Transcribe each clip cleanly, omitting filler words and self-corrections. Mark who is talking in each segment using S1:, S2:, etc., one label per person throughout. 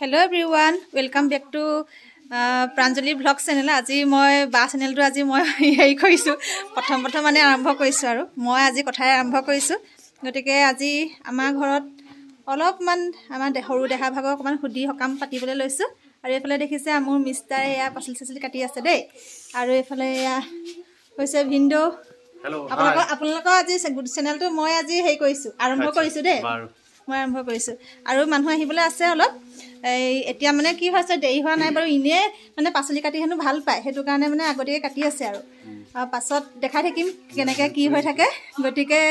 S1: Hello everyone, welcome back to Pranjali Vlog channel. আজি মই বা চেনেলটো আজি মই হেৰি কৰিছো প্ৰথম মানে আৰম্ভ কৰিছো আৰু মই আজি কথাই আৰম্ভ কৰিছো গতিকে আজি আমাৰ ঘৰত অলপমান আমাৰ সৰু দেখা ভাগক অকমান সুধি হকাম পাতিবলৈ লৈছো আৰু এফালে দেখিছে মোৰ মিষ্টাৰ এয়া পাচলি কাটি আছে দেই আৰু এফালে এয়া হৈছে ভিন্ডো হেল্ল আপোনালোকৰ আজি চেনেলটো মই আজি হেৰি কৰিছো আৰম্ভ কৰিছো দেই মই আৰম্ভ কৰিছো আৰু মানুহ আহিবলৈ আছে অলপ এতিয়া মানে কি হৈছে দেৰি হোৱা নাই বাৰু ইনে মানে পাচলি কাটি হেনো ভাল পায় হেতু কাৰণে মানে আগতেই কাটি আছে আৰু পাছত দেখাই থাকিম কেনেকৈ কি হৈ থাকে গতিকে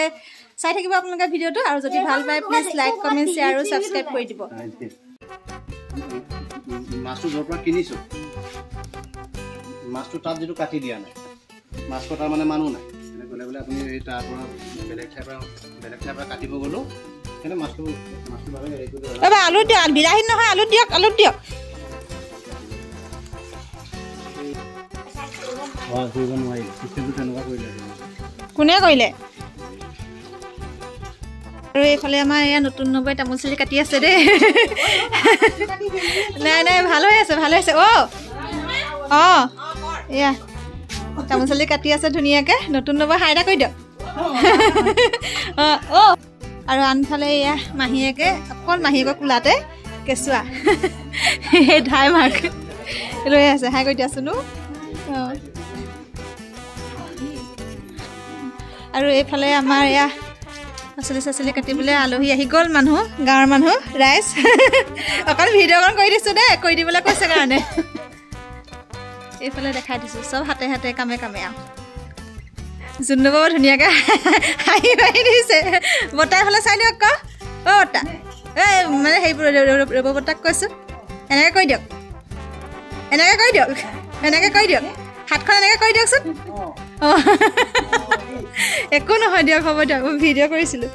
S1: চাই থাকিব আপোনালোকে ভিডিওটো আৰু যদি ভাল পায় প্লিজ লাইক কমেন্ট শেয়াৰ আৰু সাবস্ক্ৰাইব কৰি দিব
S2: মাছটো যৰ পৰা কিনিছো মাছটো তাত যেটো কাটি দিয়া নাই মাছ কটাৰ মানে মানুহ নাই এনে গলে গলে আপুনি এই তাৰ পৰা বেলেগ ঠাইৰ পৰা কাটিব গলো কেনে মাছটো ভাবে এইটো
S1: এবা আলু দিয়ক বিলাহী নহয় আলু দিয়ক
S2: কৰিব নোৱাৰি চিষ্টেমটো তেনেকুৱা কৰিলে
S1: কোনে কৰিলে আৰু এইফালে আমাৰ এয়া নতুন নবৈ তামোলচলি কাটি আছে দেই নাই ভাল হৈ আছে অ এয়া তামোলচলি কাটি আছে ধুনীয়াকে নতুন নবৈ হাইদা কৰি দিয়ক অ আৰু আনফালে এয়া মাহীয়েকে অকল মাহীয়েকৰ কোলাতে কেঁচুৱা এই ধাই মাক লৈ আছে হাই কৰি দিয়াচোন আৰু এইফালে আমাৰ এয়া পাচলি কাটিবলৈ আলহী আহি গ'ল মানুহ গাঁৱৰ মানুহ ৰাইজ অকল ভিডিঅ' কল কৰি দিছোঁ দেই কৰি দিবলৈ কৈছে কাৰণে এইফালে দেখাই দিছোঁ চব হাতে কামে আৰু জুন্নু বাবু ধুনীয়াকৈ হাঁহি দিছে বৰ্তা এইফালে চাই দিয়ক অ বৰ্তা এই মানে সেইবোৰ ৰ'ব বৰ্তাক কৈছোঁ এনেকৈ কৰি দিয়ক হাতখন এনেকৈ কৰি দিয়কচোন অঁ একো নহয় দিয়ক হ'ব দিয়ক মই ভিডিঅ' কৰিছিলোঁ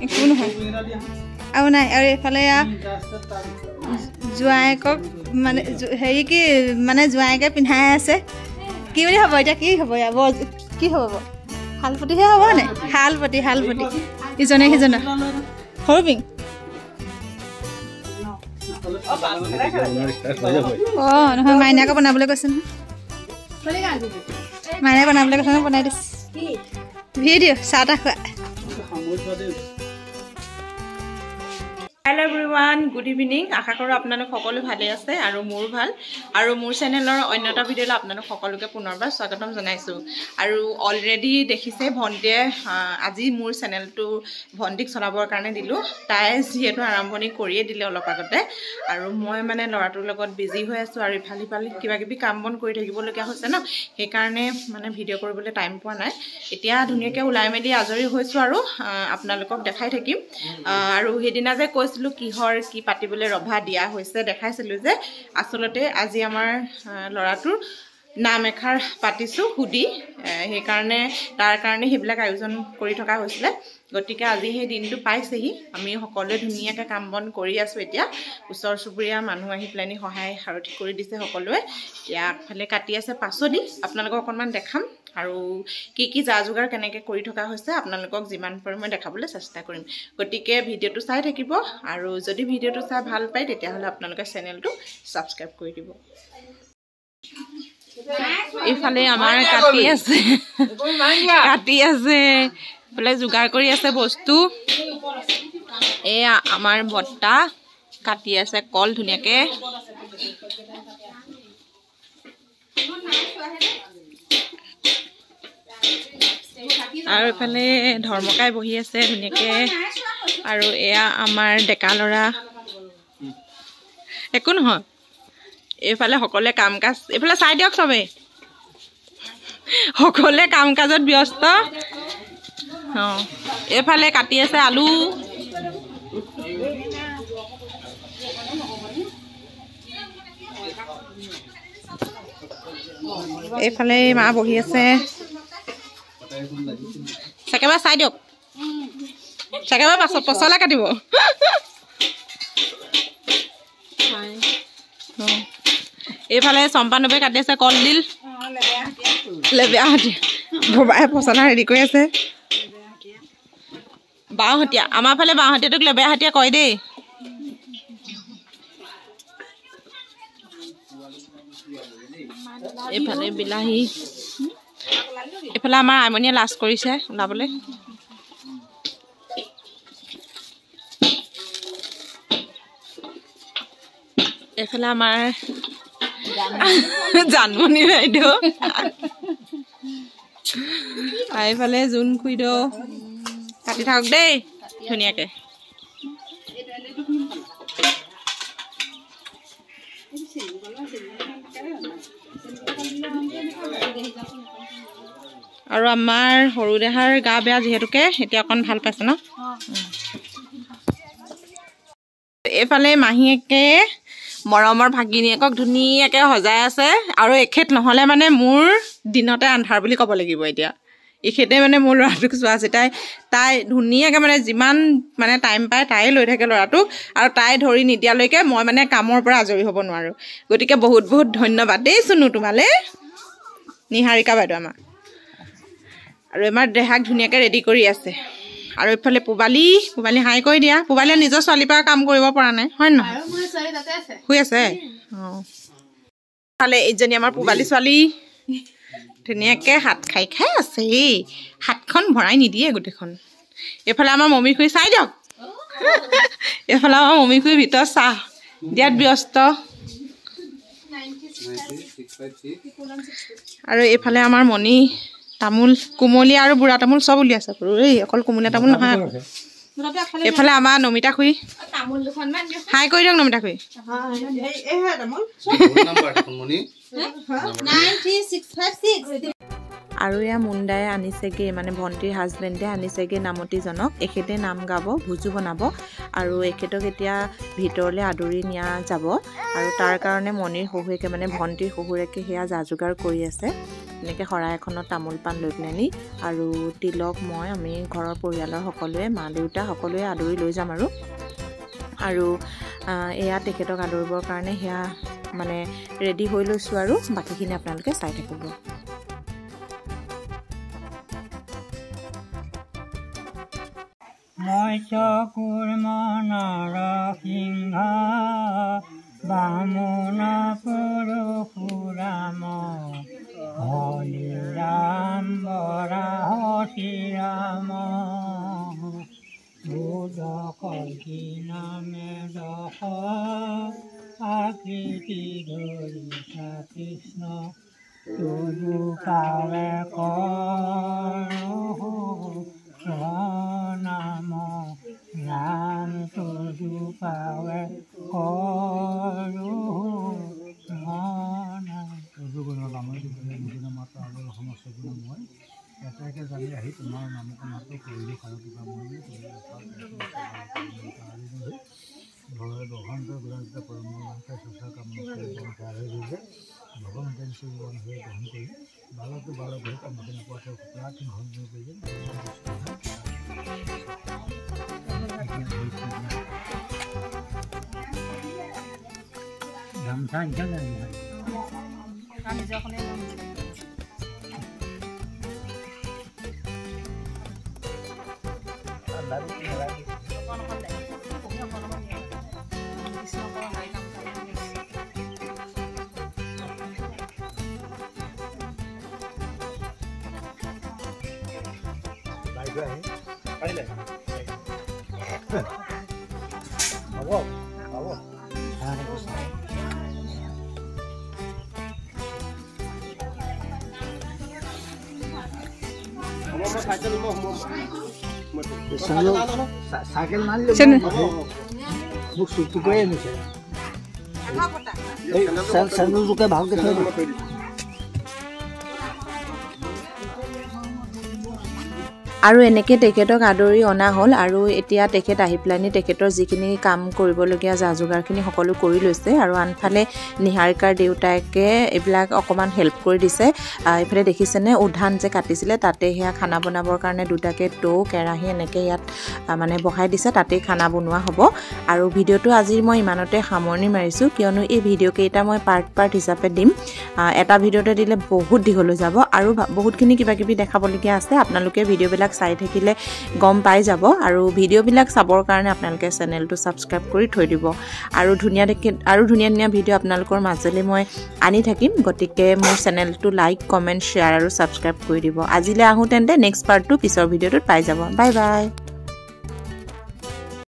S1: একো নহয় আৰু নাই আৰু এইফালে জোৱাইকক মানে হেৰি কি মানে জোৱাইকে পিন্ধাই আছে কি বুলি হ'ব এতিয়া কি হ'ব কি হ'ব শালপতিহে হ'ব নে শালপতি ইজনে সিজনে সৰু পিং অঁ নহয় মাইনাকে বনাবলৈ কৈছে নহয় বনাই দিছে ভিডিঅ' চাহ তাহ খোৱা হেল্ল' এভৰিৱান গুড ইভিনিং আশা কৰোঁ আপোনালোক সকলো ভালে আছে আৰু মোৰ ভাল আৰু মোৰ চেনেলৰ অন্য এটা ভিডিঅ'লৈ আপোনালোক সকলোকে পুনৰবাৰ স্বাগতম জনাইছোঁ আৰু অলৰেডি দেখিছে ভণ্টিয়ে আজি মোৰ চেনেলটো ভণ্টিক চলাবৰ কাৰণে দিলোঁ তাই যিহেতু আৰম্ভণি কৰিয়ে দিলে অলপ আগতে আৰু মই মানে ল'ৰাটোৰ লগত বিজি হৈ আছোঁ আৰু ইফাল কিবাকিবি কাম বন কৰি থাকিবলগীয়া হৈছে ন সেইকাৰণে মানে ভিডিঅ' কৰিবলৈ টাইম পোৱা নাই এতিয়া ধুনীয়াকৈ ওলাই মেলি আজৰি হৈছোঁ আৰু আপোনালোকক দেখাই থাকিম আৰু সেইদিনা যে কৈছিলোঁ কিহৰ কি পাতিবলৈ ৰভা দিয়া হৈছে দেখাইছিলোঁ যে আচলতে আজি আমাৰ ল'ৰাটোৰ নাম এষাৰ পাতিছোঁ সুধি সেইকাৰণে তাৰ কাৰণে সেইবিলাক আয়োজন কৰি থকা হৈছিলে গতিকে আজি সেই দিনটো পাইছেহি আমি সকলোৱে ধুনীয়াকৈ কাম বন কৰি আছোঁ এতিয়া ওচৰ চুবুৰীয়া মানুহ আহি পেলাইনি সহায় সাৰথি কৰি দিছে সকলোৱে ইয়াকফালে কাটি আছে পাচলি আপোনালোকক অকণমান দেখাম আৰু কি যা যোগাৰ কেনেকৈ কৰি থকা হৈছে আপোনালোকক যিমান পাৰোঁ মই দেখাবলৈ চেষ্টা কৰিম গতিকে ভিডিঅ'টো চাই থাকিব আৰু যদি ভিডিঅ'টো চাই ভাল পায় তেতিয়াহ'লে আপোনালোকে চেনেলটো ছাবস্ক্ৰাইব কৰি দিব এইফালে আমাৰ কাটি আছে বোলে যোগাৰ কৰি আছে বস্তু এয়া আমাৰ বৰ্তা কাটি আছে কল ধুনীয়াকৈ আৰু এইফালে ধৰ্মকাই বহি আছে ধুনীয়াকৈ আৰু এয়া আমাৰ ডেকা ল'ৰা একো নহয় এইফালে সকলোৱে কাম কাজ এইফালে চাই দিয়ক চবেই সকলোৱে কাম কাজত ব্যস্ত অঁ এইফালে কাটি আছে আলু এইফালে মা বহি আছে চাকেবাৰে চাই দিয়ক চাকেবাৰে পচলা কাটিব এইফালে চম্পা নবৈ কাটি আছে কলডিল লেবেয়া হাতী ভবাই পচলা ৰেডি কৰি আছে বাওহতীয়া আমাৰ ফালে বাওহতীয়াটোক লেবেহাতীয়া কয় দেই এইফালে বিলাহী এইফালে আমাৰ আইমনিয়ে লাজ কৰিছে ওলাবলৈ এইফালে আমাৰ জানমণি বাইদেউ এইফালে জোন খুইদেউ কাটি থাকক দেই ধুনীয়াকে আৰু আমাৰ সৰু দেহাৰ গা বেয়া যিহেতুকে এতিয়া অকণ ভাল পাইছে ন এইফালে মাহীয়েকে মৰমৰ ভাগিনীয়েকক ধুনীয়াকে সজাই আছে আৰু এখেত নহ'লে মানে মোৰ দিনতে আন্ধাৰ বুলি ক'ব লাগিব এতিয়া এখেতে মানে মোৰ ল'ৰাটোক চোৱা আছে তাই ধুনীয়াকৈ মানে যিমান মানে টাইম পায় তাই লৈ থাকে ল'ৰাটোক আৰু তাই ধৰি নিদিয়ালৈকে মই মানে কামৰ পৰা আজৰি হ'ব নোৱাৰোঁ গতিকে বহুত বহুত ধন্যবাদ দেই চুনু তোমালৈ নিহাৰিকা বাইদেউ আমাৰ আৰু আমাৰ দেহাক ধুনীয়াকৈ ৰেডি কৰি আছে আৰু এইফালে পুবালি হাই কৰি দিয়া পুবালিয়ে নিজৰ ছোৱালীৰ পৰা কাম কৰিব পৰা নাই হয় নহয় শুই আছে অঁ ফালে এইজনী আমাৰ পুবালি ছোৱালী ধুনীয়াকৈ হাত খাই আছে হাতখন ভৰাই নিদিয়ে গোটেইখন এইফালে আমাৰ মমী খুৰী চাই দিয়ক এইফালে আমাৰ মমী খুৰী ভিতৰত চাহ দিয়াত ব্যস্ত আৰু এইফালে আমাৰ মণি তামোল কুমলীয়া আৰু বুঢ়া তামোল চব উলিয়াইছে এই অকল কুমলীয়া তামোল নহয় এইফালে আমাৰ নমিতা খুৰী হাই কৰি দিয়ক নমিতা খুৰী আৰু এয়া মুণ্ডাই আনিছেগে মানে ভণ্টিৰ হাজবেণ্ডে আনিছেগে নামতীজনক এখেতে নাম গাব ভুজু বনাব আৰু এখেতক এতিয়া ভিতৰলৈ আদৰি নিয়া যাব আৰু তাৰ কাৰণে মণিৰ শহুৱেকে মানে ভণ্টিৰ শহুৰেকে সেয়া যা যোগাৰ কৰি আছে এনেকৈ শৰাই এখনত তামোল পাণ লৈ পেলানি আৰু তিলক মই আমি ঘৰৰ পৰিয়ালৰ সকলোৱে মা দেউতা সকলোৱে আদৰি লৈ যাম আৰু এয়া তেখেতক আদৰিবৰ কাৰণে সেয়া মানে ৰেডি হৈ লৈছোঁ আৰু বাকীখিনি আপোনালোকে চাই থাকিব
S3: মই চকুৰ মনৰ সিংহ বামুণ পৰশুৰাম হৰি ৰাম বৰা শ্ৰীৰাম বুধ কল্কি নামে দশ আকৃতি ধৰিছা কৃষ্ণ তুজু কালে নাম ৰাম তুজু পাৱে মই এটাকে জানি আহি তোমাৰ নামক মাত্ৰ কৰিলোঁ ঘৰৰ দহন্ত গোলাগীতা পৰমে চৰ্চা কামনা কৰিছে ভগৱন্তে গ্ৰহণ কৰি বালকে বালক হৈ কামতে নোপোৱাতে প্ৰাৰ্থীন গ্ৰহণ কৰিছে গামছা চাইকেল মাৰিলে মোক চুটি কৰি আনিছে চেণ্ডেল জোকে ভালকে থৈ
S1: আৰু এনেকৈ তেখেতক আদৰি অনা হ'ল আৰু এতিয়া তেখেত আহি পেলানি তেখেতৰ যিখিনি কাম কৰিবলগীয়া যা যোগাৰখিনি সকলো কৰি লৈছে আৰু আনফালে নিহাৰিকাৰ দেউতাকে এইবিলাক অকণমান হেল্প কৰি দিছে এইফালে দেখিছেনে উধান যে কাটিছিলে তাতে সেয়া খানা বনাবৰ কাৰণে দুটাকে টৌ কেৰাহী এনেকৈ ইয়াত মানে বহাই দিছে তাতেই খানা বনোৱা হ'ব আৰু ভিডিঅ'টো আজি মই ইমানতে সামৰণি মাৰিছোঁ কিয়নো এই ভিডিঅ'কেইটা মই পাৰ্ট হিচাপে দিম এটা ভিডিঅ'তে দিলে বহুত দীঘল হৈ যাব আৰু বহুতখিনি কিবা কিবি দেখাবলগীয়া আছে আপোনালোকে ভিডিঅ'বিলাক চাই থাকিলে গম পাই যাব আৰু ভিডিঅ'বিলাক চাবৰ কাৰণে আপোনালোকে চেনেলটো ছাবস্ক্ৰাইব কৰি থৈ দিব আৰু ধুনীয়া ধুনীয়া ভিডিঅ' আপোনালোকৰ মাজলৈ মই আনি থাকিম গতিকে মোৰ চেনেলটো লাইক কমেণ্ট শ্বেয়াৰ আৰু ছাবস্ক্ৰাইব কৰি দিব আজিলৈ আহোঁ তেন্তে নেক্সট পাৰ্টটো পিছৰ ভিডিঅ'টোত পাই যাব বাই বাই